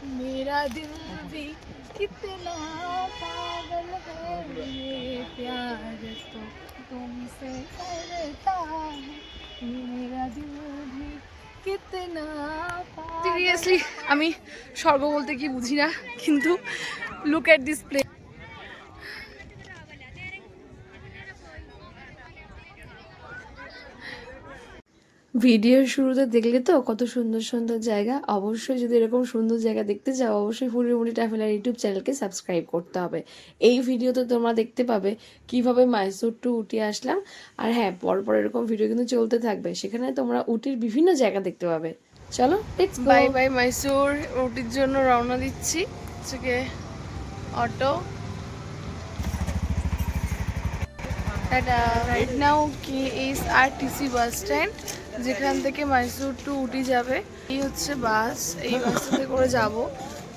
मेरा दिल भी कितना पागल है, ये प्यार तो तुमसे करता है, मेरा दिल भी कितना সিরিয়াসলি আমি স্বর্গ বলতে কি বুঝি না, কিন্তু লুক এট দিস প্লেস। ভিডিওর শুরুতে দেখলে তো কত সুন্দর সুন্দর জায়গা। অবশ্যই যদি এরকম সুন্দর জায়গা দেখতে চাও, অবশ্যই ফুলমুড়ি ট্রাভেলার ইউটিউব চ্যানেলকে সাবস্ক্রাইব করতে হবে। এই ভিডিওতে তোমরা দেখতে পাবে কিভাবে মাইসোর টু উটি আসলাম। আর হ্যাঁ, পরপর এরকম ভিডিও কিন্তু চলতে থাকবে, সেখানে তোমরা উটির বিভিন্ন জায়গা দেখতে পাবে। চলো let's go. Bye bye Mysore, উটির জন্য রওনা দিচ্ছি। Auto right now KSRTC bus stand, যেখান থেকে মাইসোর টু উটি যাবে। এই হচ্ছে বাস, এই বাসটাতে করে যাব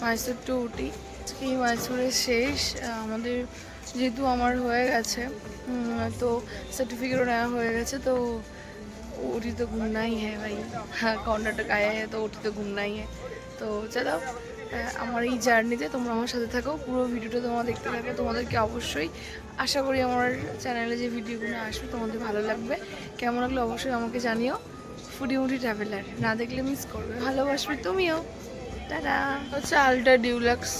মাইসোর টু উটি। এই মাইসোরের শেষ আমাদের, যেহেতু আমার হয়ে গেছে তো সার্টিফিকেটও নেওয়া হয়ে গেছে, তো उठी तो घूमना ही है भाई। हाँ, कर्नाटक आया है तो उठी तो घूमना ही है। তো চলো আমার এই জার্নিতে তোমরা আমার সাথে থাকো, পুরো ভিডিওটা তোমরা দেখতে থাকো। তোমাদেরকে অবশ্যই আশা করি আমার চ্যানেলে যে ভিডিওগুলো আসবে তোমাদের ভালো লাগবে। কেমন লাগলো অবশ্যই আমাকে জানিও। ফুডিমুডি ট্রাভেলার না দেখলে মিস করবে, ভালোবাসবে তুমিও। টাটা। হচ্ছে আল্ট্রা ডিউলাক্স।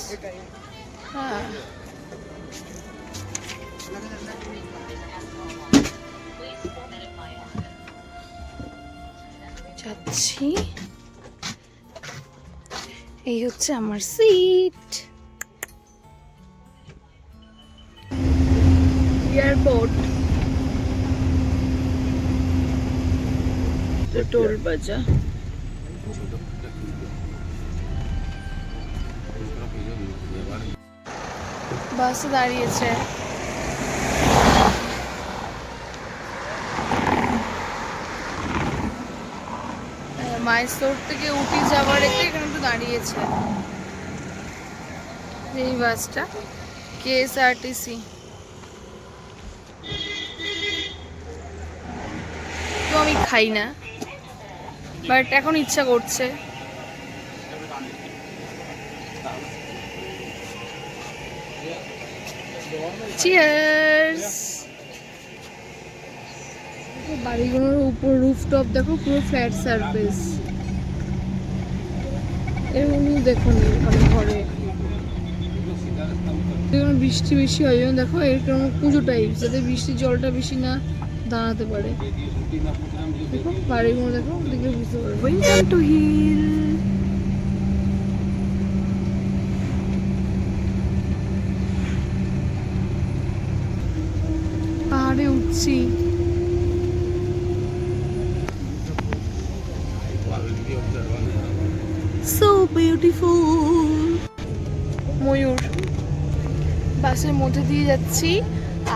হ্যাঁ, যাচ্ছি। এই হচ্ছে আমার সিট। এয়ারপোর্ট, টোল বাজা। বাস দাঁড়িয়েছে। মাইসোর থেকে উটি যাওয়ার এখানে একটু দাঁড়িয়েছে এই বাসটা, KSRTC। তো আমি খাই না, বাট এখন ইচ্ছা করছে। চিয়ার্স। বাড়িগুলোর উপর রুফটপ দেখো, পুরো ফ্ল্যাট সারফেস। এরকমই দেখুন এখানে ঘরে বৃষ্টি বেশি হয়, যেমন দেখো এরকম পুজো টাইপ, যাতে বৃষ্টির জলটা বেশি না দাঁড়াতে পারে। দেখো বাড়িগুলো দেখো, দেখলে বুঝতে পারবে। Welcome to hill. পাহাড়ে উঠছি। So beautiful. ময়ূর। বাসের মধ্যে দিয়ে যাচ্ছি,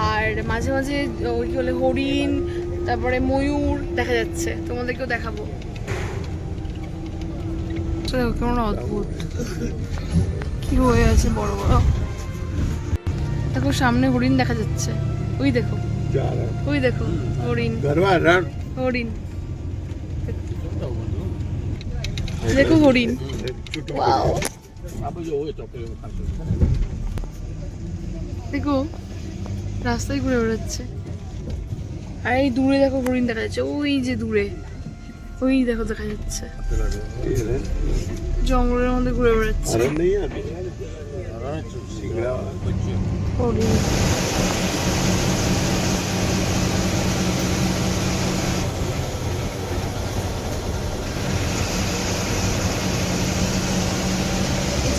আর মাঝে মাঝে ওই কি বলে হরিণ, তারপরে ময়ূর দেখা যাচ্ছে, তোমাদেরকেও দেখাবো। কেমন অদ্ভুত কি হয়ে আছে, বড় বড়। দেখো সামনে হরিণ দেখা যাচ্ছে, ওই দেখো, ওই দেখো হরিণ, হরিণ দেখো হরিণ। ওয়াও, দেখো রাস্তায় ঘুরে বেড়াচ্ছে। আর এই দূরে দেখো হরিণ দেখা যাচ্ছে, ওই যে দূরে, ওই দেখো দেখা যাচ্ছে, জঙ্গলের মধ্যে ঘুরে বেড়াচ্ছে হরিণ।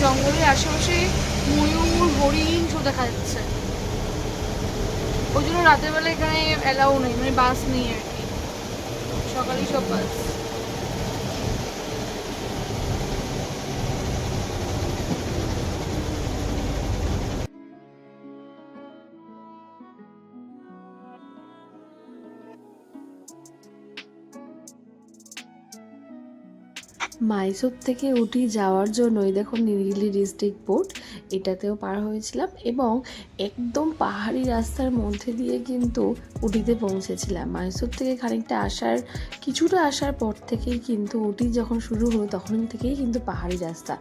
জঙ্গলের আশেপাশে ময়ূর হরিণ সব দেখা যাচ্ছে, ওই জন্য রাতের বেলা এখানে অ্যালাউ নেই, মানে বাস নেই আর কি, সকালেই সব বাস। মাইসোর থেকে উটি যাওয়ার জন্যই দেখো নীলগিরি ডিস্ট্রিক্ট বোর্ড, এটাতেও পার হয়েছিলাম এবং একদম পাহাড়ি রাস্তার মধ্যে দিয়ে কিন্তু উটিতে পৌঁছেছিলাম। মাইসোর থেকে খানিকটা কিছুটা আসার পর থেকেই কিন্তু উটি যখন শুরু হলো তখন থেকেই কিন্তু পাহাড়ি রাস্তা।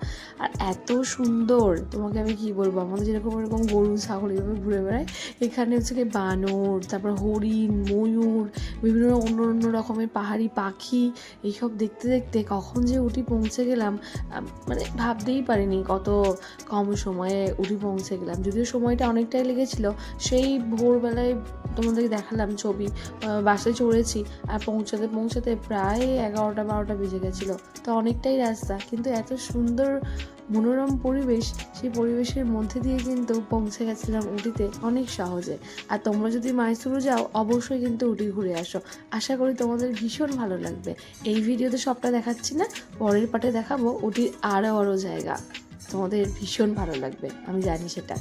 আর এত সুন্দর, তোমাকে আমি কি বলবো, আমাদের যেরকম এরকম গরু ছাগল এভাবে ঘুরে বেড়ায়, এখানে হচ্ছে কি বানর, তারপর হরিণ, ময়ূর, বিভিন্ন অন্য রকমের পাহাড়ি পাখি, এইসব দেখতে দেখতে কখন যে উটি পৌঁছে গেলাম মানে ভাবতেই পারিনি কত কম সময়ে উটি পৌঁছে গেলাম। যদিও সময়টা অনেকটাই লেগেছিল, সেই ভোরবেলায় তোমাদেরকে দেখালাম ছবি, বাসে চড়েছি আর পৌঁছাতে প্রায় 11টা-12টা বেজে গেছিলো। তো অনেকটাই রাস্তা, কিন্তু এত সুন্দর মনোরম পরিবেশ, সেই পরিবেশের মধ্যে দিয়ে কিন্তু পৌঁছে গেছিলাম উটিতে অনেক সহজে। আর তোমরা যদি মাইসুরু যাও অবশ্যই কিন্তু উটি ঘুরে আসো, আশা করি তোমাদের ভীষণ ভালো লাগবে। এই ভিডিওতে সবটা দেখাচ্ছি না, পরের পার্টে দেখাবো উটির আরও জায়গা, তোমাদের ভীষণ ভালো লাগবে, আমি জানি সেটা।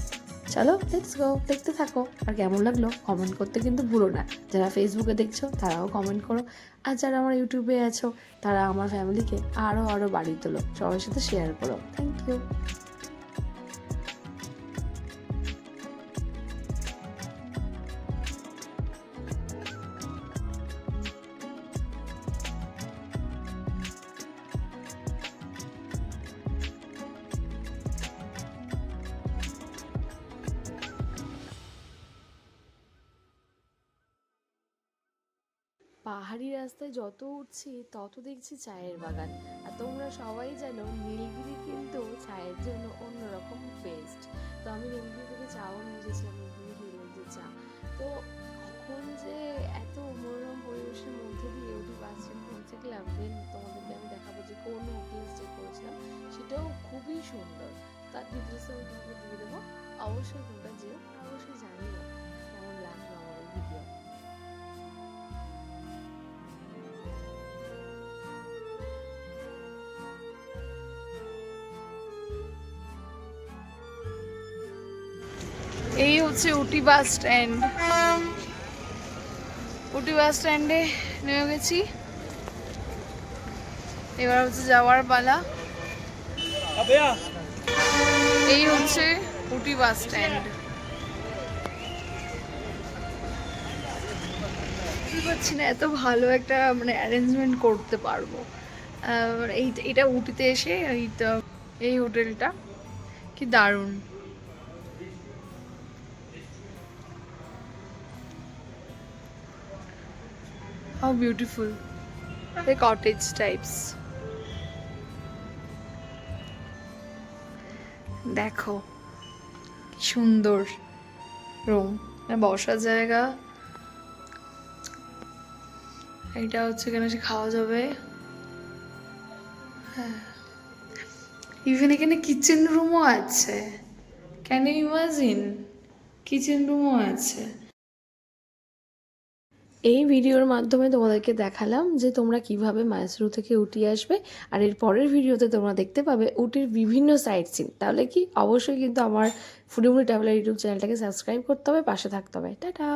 চলো লেটস গো, দেখতে থাকো। আর কেমন লাগলো কমেন্ট করতে কিন্তু ভুলো না। যারা ফেসবুকে দেখছো তারাও কমেন্ট করো, আর যারা আমার ইউটিউবে আছো তারা আমার ফ্যামিলিকে আরও বাড়িয়ে তোলো, সবার সাথে শেয়ার করো। Thank you. পাহাড়ি রাস্তায় যত উঠছি তত দেখছি চায়ের বাগান। আর তোমরা সবাই জানো নীলগিরি কিন্তু চায়ের জন্য অন্যরকম বেস্ট। তো আমি নীলগিরি থেকে চাও নিয়ে এসেছিলাম, নীলগিরি হিলের যে চা। তো কখন যে এত মনোরম পরিবেশের মধ্যে দিয়ে উঠি বাস স্ট্যান্ড পৌঁছে গেলাম, দেন তোমাদেরকে আমি দেখাবো যে কোন হোটেলে স্টে করেছিলাম, সেটাও খুবই সুন্দর। তার ডিটেলস আমি তোমাকে দিয়ে দেবো, অবশ্যই তোমরা যেও, অবশ্যই জানিও কেমন লাগলো আমার এই ভিডিও। এই হচ্ছে উটি বাস স্ট্যান্ড। উটি বাস স্ট্যান্ডে নেমে গেছি, এবার হচ্ছে যাওয়ার পালা। এই হচ্ছে উটি বাস স্ট্যান্ড। বুঝতে পারছি না এত ভালো একটা মানে অ্যারেঞ্জমেন্ট করতে পারবো। এটা উটিতে এসে এই হোটেলটা কি দারুণ। How beautiful. The cottage types. দেখো কি সুন্দর রুম, বসার জায়গা। এটা হচ্ছে এখানে এসে খাওয়া যাবে। হ্যাঁ, ইভেন এখানে কিচেন রুমও আছে। ক্যান ইউ ইমাজিন, কিচেন রুমও আছে। এই ভিডিওর মাধ্যমে তোমাদেরকে দেখালাম যে তোমরা কিভাবে মাইসুরু থেকে উটি আসবে, আর এর পরের ভিডিওতে তোমরা দেখতে পাবে উটির বিভিন্ন সাইট সিন। তাহলে কি অবশ্যই কিন্তু আমার ফুডিমুনি ট্রাভেলার ইউটিউব চ্যানেলটাকে সাবস্ক্রাইব করতে হবে, পাশে থাকতে হবে। টাটা।